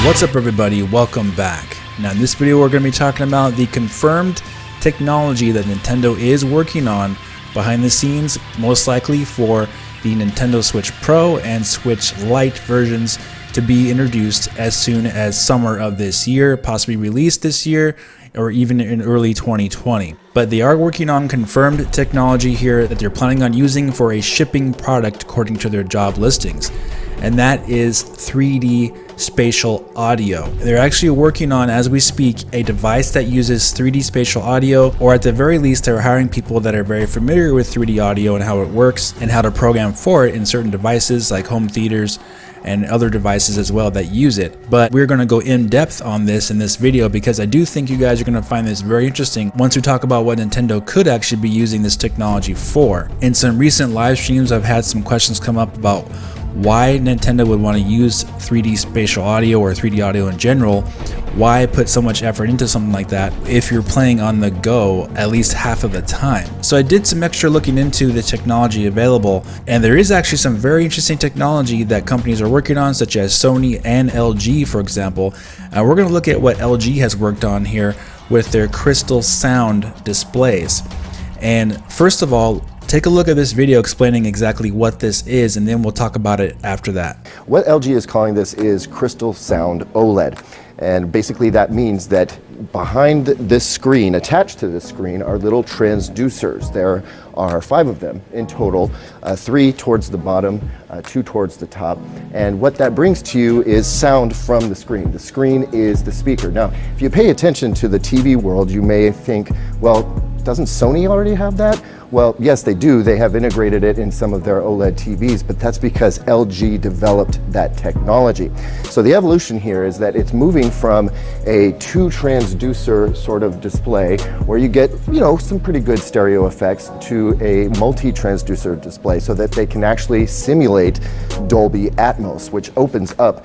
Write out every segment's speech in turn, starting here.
What's up everybody, welcome back. Now in this video we're going to be talking about the confirmed technology that Nintendo is working on behind the scenes, most likely for the Nintendo Switch Pro and Switch Lite versions to be introduced as soon as summer of this year, possibly released this year or even in early 2020. But they are working on confirmed technology here that they're planning on using for a shipping product according to their job listings. And that is 3D spatial audio. They're actually working on, as we speak, a device that uses 3D spatial audio, or at the very least they're hiring people that are very familiar with 3D audio and how it works and how to program for it in certain devices like home theaters and other devices as well that use it. But we're going to go in depth on this in this video because I do think you guys are going to find this very interesting once we talk about what Nintendo could actually be using this technology for. In some recent live streams I've had some questions come up about why Nintendo would want to use 3D spatial audio or 3D audio in general. Why put so much effort into something like that if you're playing on the go at least half of the time? So I did some extra looking into the technology available, and there is actually some very interesting technology that companies are working on, such as Sony and LG, for example. We're going to look at what LG has worked on here with their crystal sound displays. And first of all, take a look at this video explaining exactly what this is, and then we'll talk about it after that. What LG is calling this is crystal sound OLED. And basically that means that behind this screen, attached to this screen, are little transducers. There are 5 of them in total, 3 towards the bottom, 2 towards the top. And what that brings to you is sound from the screen. The screen is the speaker. Now, if you pay attention to the TV world, you may think, well, doesn't Sony already have that? Well, yes, they do. They have integrated it in some of their OLED TVs, but that's because LG developed that technology. So the evolution here is that it's moving from a 2 transducer sort of display where you get, some pretty good stereo effects to a multi-transducer display so that they can actually simulate Dolby Atmos, which opens up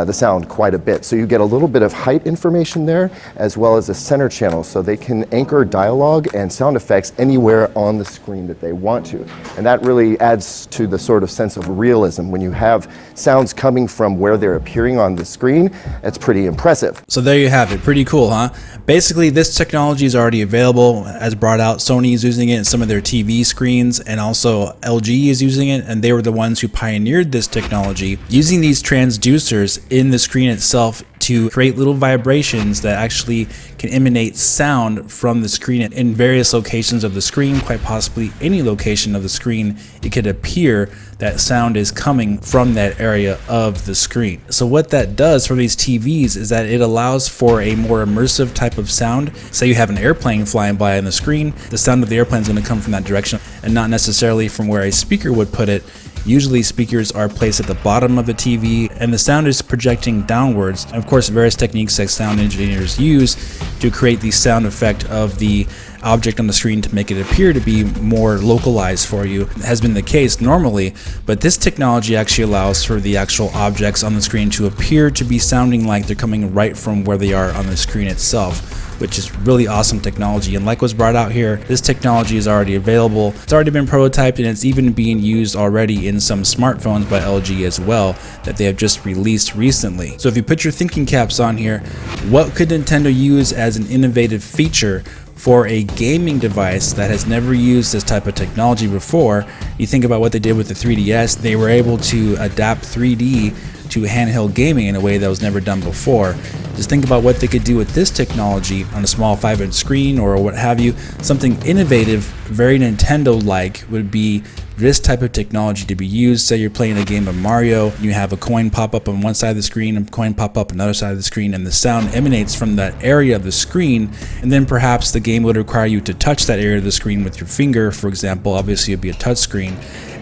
the sound quite a bit. So you get a little bit of height information there, as well as a center channel, so they can anchor dialogue and sound effects anywhere on the screen that they want to. And that really adds to the sort of sense of realism. When you have sounds coming from where they're appearing on the screen, it's pretty impressive. So there you have it. Pretty cool, huh? Basically, this technology is already available, as brought out. Sony is using it in some of their TV screens, and also LG is using it, and they were the ones who pioneered this technology, using these transducers in the screen itself to create little vibrations that actually can emanate sound from the screen in various locations of the screen, quite possibly any location of the screen. It could appear that sound is coming from that area of the screen. So what that does for these TVs is that it allows for a more immersive type of sound. Say you have an airplane flying by on the screen, the sound of the airplane is going to come from that direction and not necessarily from where a speaker would put it. Usually speakers are placed at the bottom of the TV and the sound is projecting downwards. And of course, various techniques that sound engineers use to create the sound effect of the object on the screen to make it appear to be more localized for you has been the case normally, but this technology actually allows for the actual objects on the screen to appear to be sounding like they're coming right from where they are on the screen itself, which is really awesome technology. And like was brought out here, this technology is already available. It's already been prototyped, and it's even being used already in some smartphones by LG as well that they have just released recently. So if you put your thinking caps on here, what could Nintendo use as an innovative feature for a gaming device that has never used this type of technology before? You think about what they did with the 3DS. They were able to adapt 3D to handheld gaming in a way that was never done before. Just think about what they could do with this technology on a small 5-inch screen or what have you. Something innovative, very Nintendo-like, would be this type of technology to be used. Say you're playing a game of Mario, you have a coin pop up on one side of the screen, a coin pop up on the other side of the screen, and the sound emanates from that area of the screen, and then perhaps the game would require you to touch that area of the screen with your finger, for example. Obviously it'd be a touch screen,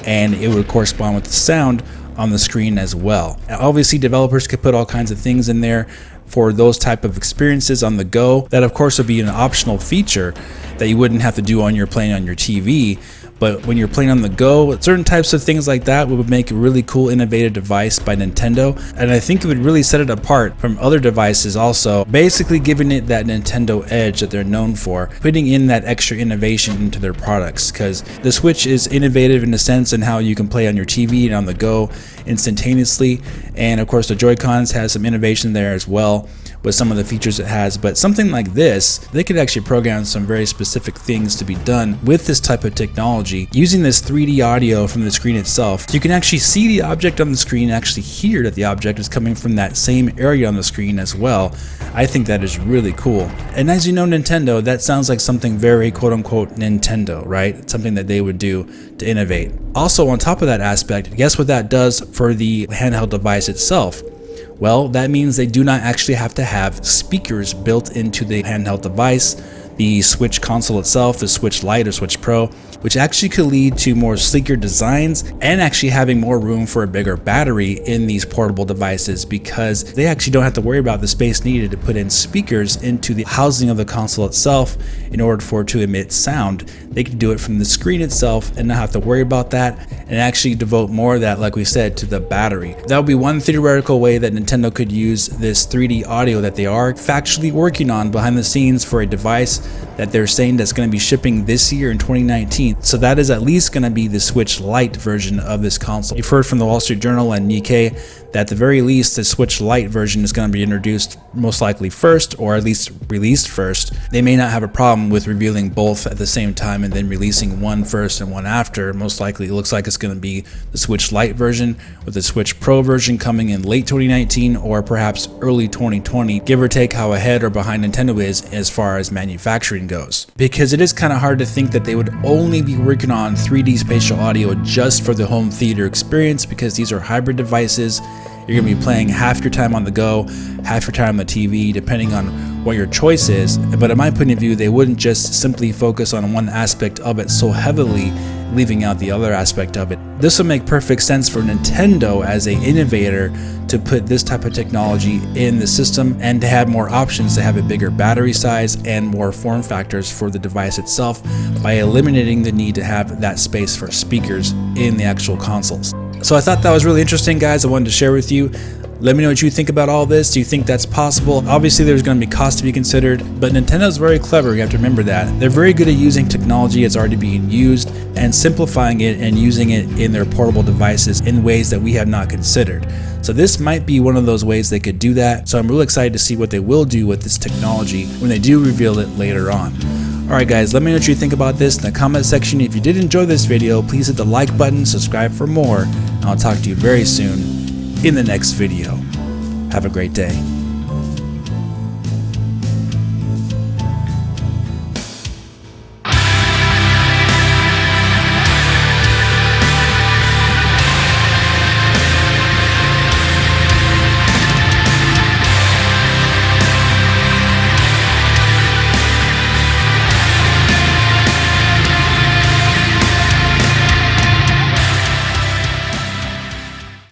and it would correspond with the sound on the screen as well. Now, obviously developers could put all kinds of things in there for those type of experiences on the go. That of course would be an optional feature that you wouldn't have to do on your playing on your TV. But when you're playing on the go, certain types of things like that would make a really cool, innovative device by Nintendo. And I think it would really set it apart from other devices also, basically giving it that Nintendo edge that they're known for, putting in that extra innovation into their products. Because the Switch is innovative in a sense in how you can play on your TV and on the go instantaneously. And of course the Joy-Cons has some innovation there as well with some of the features it has. But something like this, they could actually program some very specific things to be done with this type of technology. Using this 3D audio from the screen itself, you can actually see the object on the screen, actually hear that the object is coming from that same area on the screen as well. I think that is really cool. And as you know, Nintendo, that sounds like something very quote-unquote Nintendo, right? It's something that they would do to innovate. Also, on top of that aspect, guess what that does for the handheld device itself? Well, that means they do not actually have to have speakers built into the handheld device, the Switch console itself, the Switch Lite or Switch Pro, which actually could lead to more sleeker designs and actually having more room for a bigger battery in these portable devices, because they actually don't have to worry about the space needed to put in speakers into the housing of the console itself in order for it to emit sound. They can do it from the screen itself and not have to worry about that, and actually devote more of that, like we said, to the battery. That would be one theoretical way that Nintendo could use this 3D audio that they are factually working on behind the scenes for a device that they're saying that's going to be shipping this year in 2019. So that is at least going to be the Switch Lite version of this console. You've heard from the Wall Street Journal and Nikkei that at the very least the Switch Lite version is going to be introduced most likely first, or at least released first. They may not have a problem with revealing both at the same time and then releasing one first and one after. Most likely it looks like it's going to be the Switch Lite version, with the Switch Pro version coming in late 2019 or perhaps early 2020, give or take how ahead or behind Nintendo is as far as manufacturing goes. Because it is kind of hard to think that they would only be working on 3D spatial audio just for the home theater experience, because these are hybrid devices. You're going to be playing half your time on the go, half your time on the TV, depending on what your choice is. But in my point of view, they wouldn't just simply focus on one aspect of it so heavily, leaving out the other aspect of it. This would make perfect sense for Nintendo as an innovator to put this type of technology in the system and to have more options, to have a bigger battery size and more form factors for the device itself, by eliminating the need to have that space for speakers in the actual consoles. So I thought that was really interesting, guys. I wanted to share with you. Let me know what you think about all this. Do you think that's possible? Obviously, there's going to be cost to be considered, but Nintendo's very clever. You have to remember that. They're very good at using technology that's already being used and simplifying it and using it in their portable devices in ways that we have not considered. So this might be one of those ways they could do that. So I'm really excited to see what they will do with this technology when they do reveal it later on. Alright guys, let me know what you think about this in the comment section. If you did enjoy this video, please hit the like button, subscribe for more, and I'll talk to you very soon in the next video. Have a great day.